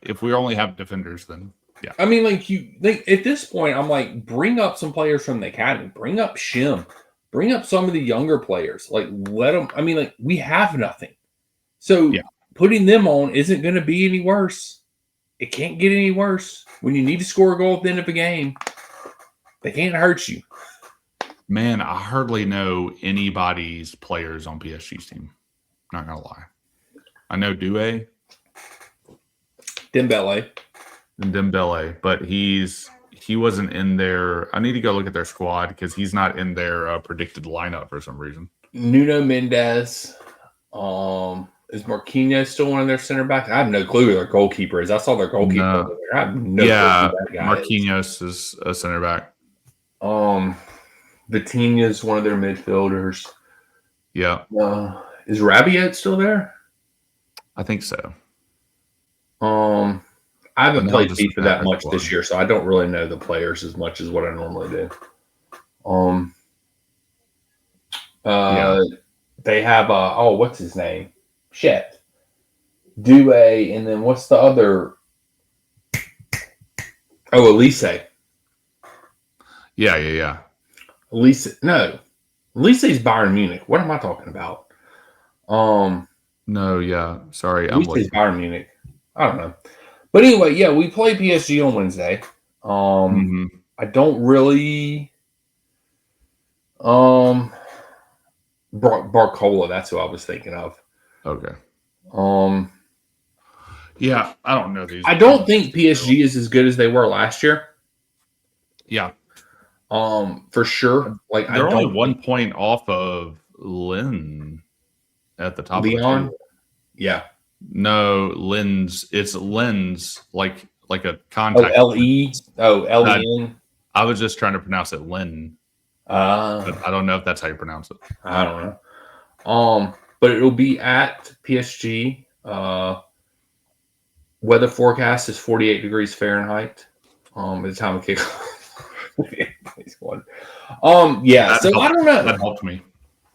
If we only have defenders, then yeah. I mean, at this point, I'm like, bring up some players from the academy. Bring up Shim. Bring up some of the younger players. Like, let them. I mean, we have nothing. So putting them on isn't going to be any worse. It can't get any worse. When you need to score a goal at the end of a game, they can't hurt you. Man, I hardly know anybody's players on PSG's team. Not gonna lie. I know Doué. Dembele, but he wasn't in there. I need to go look at their squad because he's not in their predicted lineup for some reason. Nuno Mendes. Is Marquinhos still one of their center backs? I have no clue who their goalkeeper is. I saw their goalkeeper over there. I have no clue who that guy Marquinhos is a center back. Vitinha's one of their midfielders. Yeah. Is Rabiot still there? I think so. I haven't played FIFA that much this year, so I don't really know the players as much as what I normally do. They have what's his name? Shit. Doué, and then what's the other? Oh, Elise. Yeah. Elise's Bayern Munich. What am I talking about? No, yeah. Sorry. Elise's Bayern Munich. I don't know. But anyway, yeah, we play PSG on Wednesday. I don't really Barcola, that's who I was thinking of. Okay. Yeah, I don't know these. I don't think PSG is as good as they were last year. Yeah. For sure. Like they're only 1 point off of Lynn at the top Leon? of the table. Yeah. No, Lynn's. It's Lynn's like a contact. Oh, L-E? Oh, L-E-N? I was just trying to pronounce it Lynn. But I don't know if that's how you pronounce it. I don't know. But it'll be at PSG. Weather forecast is 48 degrees Fahrenheit. At the time of kickoff. Yeah. So I don't know. That helped me.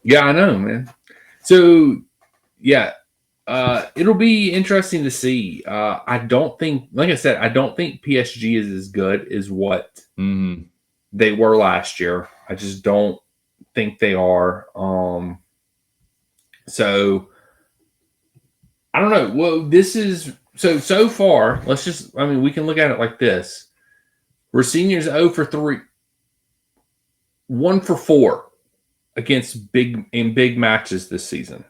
Yeah, I know, man. So yeah, it'll be interesting to see. I don't think, like I said, I don't think PSG is as good as what they were last year. I just don't think they are. So I don't know. Well, this is so far. We can look at it like this. We're seniors 0 for 3, 1 for 4 against big matches this season.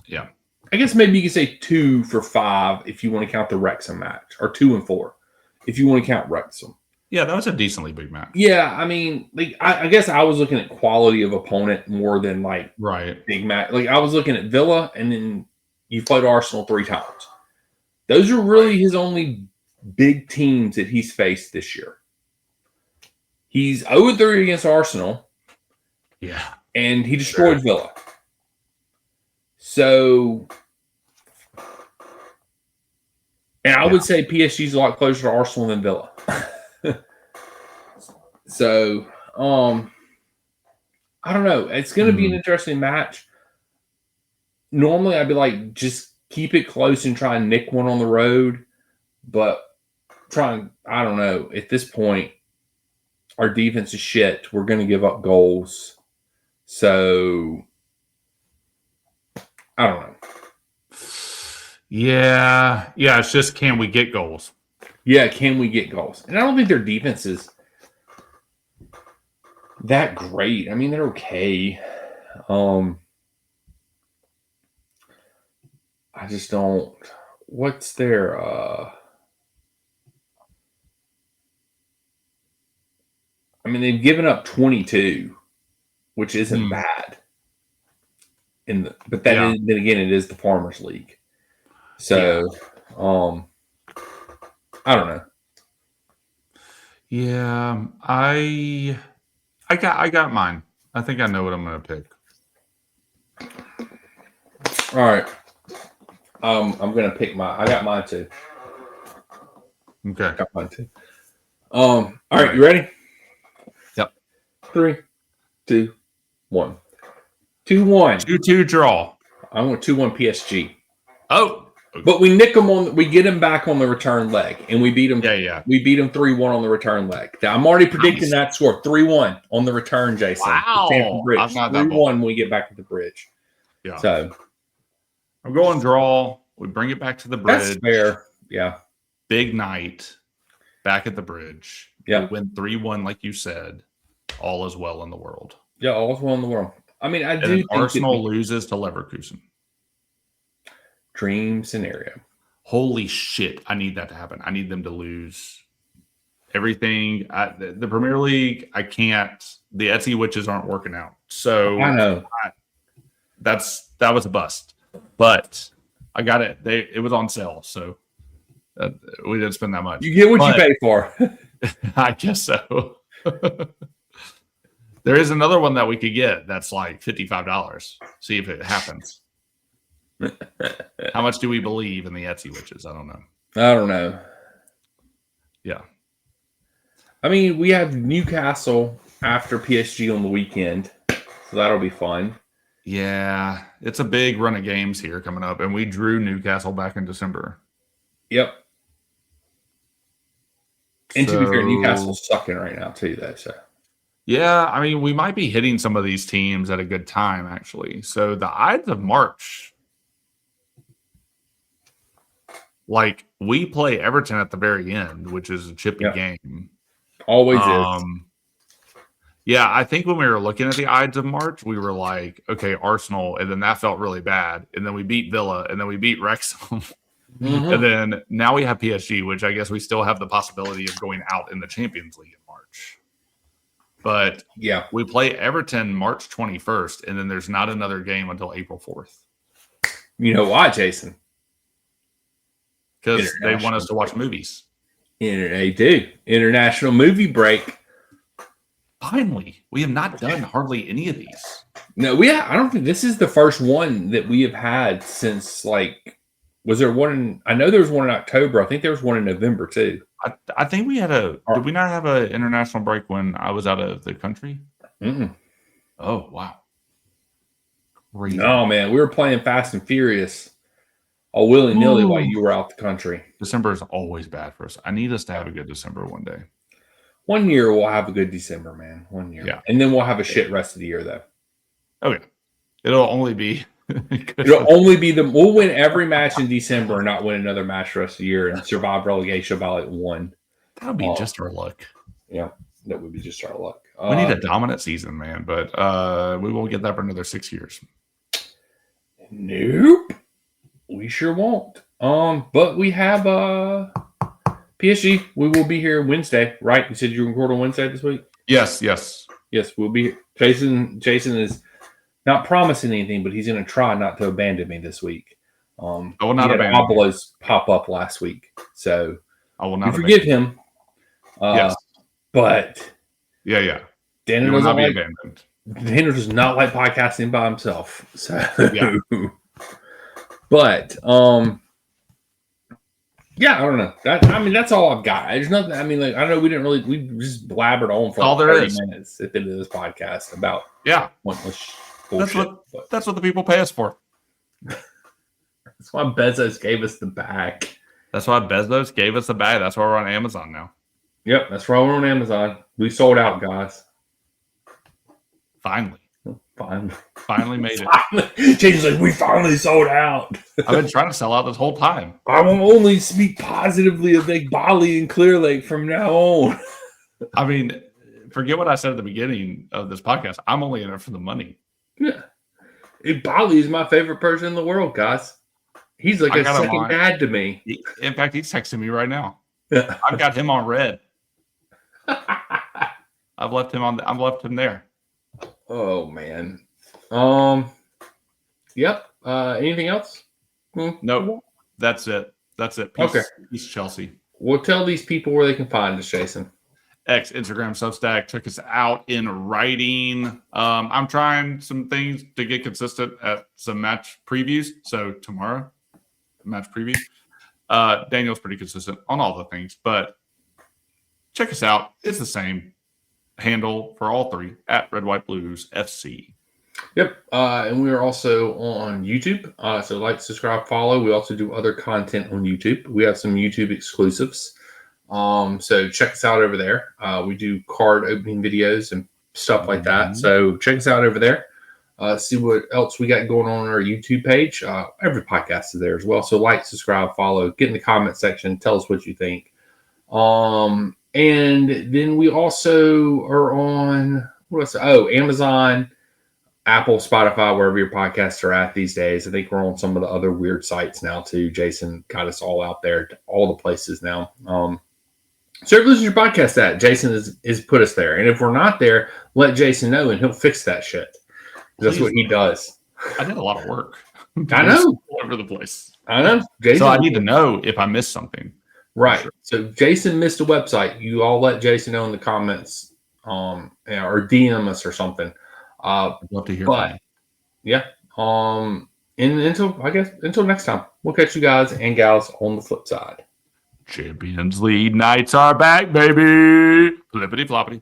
Yeah. I guess maybe you could say 2 for 5 if you want to count the Wrexham match, or 2 and 4 if you want to count Wrexham. Yeah, that was a decently big match. Yeah, I mean, I guess I was looking at quality of opponent more than big match. Like I was looking at Villa, and then you played Arsenal 3 times. Those are really his only big teams that he's faced this year. He's 0-3 against Arsenal. Yeah. And he destroyed Villa. So, and I would say PSG's a lot closer to Arsenal than Villa. So, I don't know. It's going to be an interesting match. Normally, I'd be like, just keep it close and try and nick one on the road. But I don't know. At this point, our defense is shit. We're going to give up goals. So, I don't know. Yeah. It's just, can we get goals? Yeah, can we get goals? And I don't think their defense is that great. I mean, they're okay. I just don't. What's their? I mean, they've given up 22, which isn't bad. But then again, it is the Farmers League. So, I don't know. Yeah, I got mine. I think I know what I'm going to pick. All right. I'm going to pick I got mine too. Okay. I got mine too. All right. You ready? Yep. 3, 2, 1. 2-1. 2-2 draw. I want 2-1 PSG. Oh. Okay. But we nick them we get them back on the return leg, and we beat them. Yeah. We beat them 3-1 on the return leg. I'm already predicting that score 3-1 on the return, Jason. Wow. 3-1 when we get back to the bridge. Yeah. So I'm going draw. We bring it back to the bridge. That's fair. Yeah. Big night back at the bridge. Yeah. We win 3-1, like you said. All is well in the world. Yeah, all is well in the world. I mean, I do think Arsenal loses to Leverkusen. Dream scenario. Holy shit. I need that to happen. I need them to lose everything. The Premier League, I can't. The Etsy witches aren't working out. So I know. That was a bust. But I got it. It was on sale. So we didn't spend that much. You get what you pay for. I guess so. There is another one that we could get that's like $55. See if it happens. How much do we believe in the Etsy witches? I don't know. Yeah. I mean, we have Newcastle after PSG on the weekend, so that'll be fun. Yeah, it's a big run of games here coming up, and we drew Newcastle back in December. Yep. And to be fair, Newcastle's sucking right now too, though. So. Yeah, I mean, we might be hitting some of these teams at a good time, actually. So the Ides of March, like we play Everton at the very end, which is a chippy game. Always is. Yeah, I think when we were looking at the Ides of March, we were like, okay, Arsenal, and then that felt really bad. And then we beat Villa, and then we beat Wrexham. And then now we have PSG, which I guess we still have the possibility of going out in the Champions League in March. But yeah, we play Everton March 21st, and then there's not another game until April 4th. You know why, Jason? Because they want us to watch movies. They do. International movie break. Finally, we have not done hardly any of these. No, I don't think this is the first one that we have had since was there one I know there was one in October. I think there was one in November too. I think we had did we not have an international break when I was out of the country? Mm-mm. Oh, wow. Crazy. No, man. We were playing Fast and Furious all willy-nilly while you were out the country. December is always bad for us. I need us to have a good December one day. 1 year we'll have a good December, man. 1 year. Yeah. And then we'll have a shit rest of the year, though. Okay. It'll only be... We'll win every match in December and not win another match the rest of the year and survive relegation by 1. That would be just our luck. Yeah, that would be just our luck. We need a dominant season, man, but we won't get that for another 6 years. Nope. We sure won't. But we have PSG. We will be here Wednesday, right? You said you record on Wednesday this week? Yes. Yes, we'll be here. Jason is not promising anything, but he's going to try not to abandon me this week. I will not abandon Oblos pop up last week, so I will not forgive him. Yes, but yeah, Daniel doesn't like abandoned. Daniel does not like podcasting by himself. So yeah, but yeah, I don't know. That's all I've got. There's nothing. I know we just blabbered on for 30 minutes at the end of this podcast about pointless bullshit. That's what the people pay us for. That's why Bezos gave us the bag. That's why Bezos gave us the bag. That's why we're on Amazon now. Yep, that's why we're on Amazon. We sold out, guys. Finally made it. Jason's like, we finally sold out. I've been trying to sell out this whole time. I will only speak positively of Lake Bali and Clear Lake from now on. I mean, forget what I said at the beginning of this podcast. I'm only in it for the money. Yeah. Bali is my favorite person in the world, guys. He's like a second dad to me. In fact, he's texting me right now. I've got him on red. I've left him there. Oh man. Yep. Anything else? Nope. That's it. Peace, okay. Peace, Chelsea. Well, tell these people where they can find us, Jason. X, Instagram, Substack. Check us out in writing. I'm trying some things to get consistent at some match previews. So tomorrow, match preview. Daniel's pretty consistent on all the things, but check us out. It's the same handle for all three at Red White Blues FC. Yep. And we are also on YouTube. So like, subscribe, follow. We also do other content on YouTube. We have some YouTube exclusives. So check us out over there. We do card opening videos and stuff like that. So check us out over there. See what else we got going on our YouTube page. Every podcast is there as well. So like, subscribe, follow, get in the comment section. Tell us what you think. And then we also are on, Amazon, Apple, Spotify, wherever your podcasts are at these days. I think we're on some of the other weird sites now too. Jason got us all out there to all the places now. So if this is your podcast at, Jason is put us there. And if we're not there, let Jason know and he'll fix that shit. That's what he does. I did a lot of work. I know. All over the place. I know. Jason, so I need to know if I missed something. Right. Sure. So Jason missed a website. You all let Jason know in the comments or DM us or something. I'd love to hear from you. Yeah. And until next time, we'll catch you guys and gals on the flip side. Champions League nights are back, baby. Flippity floppity.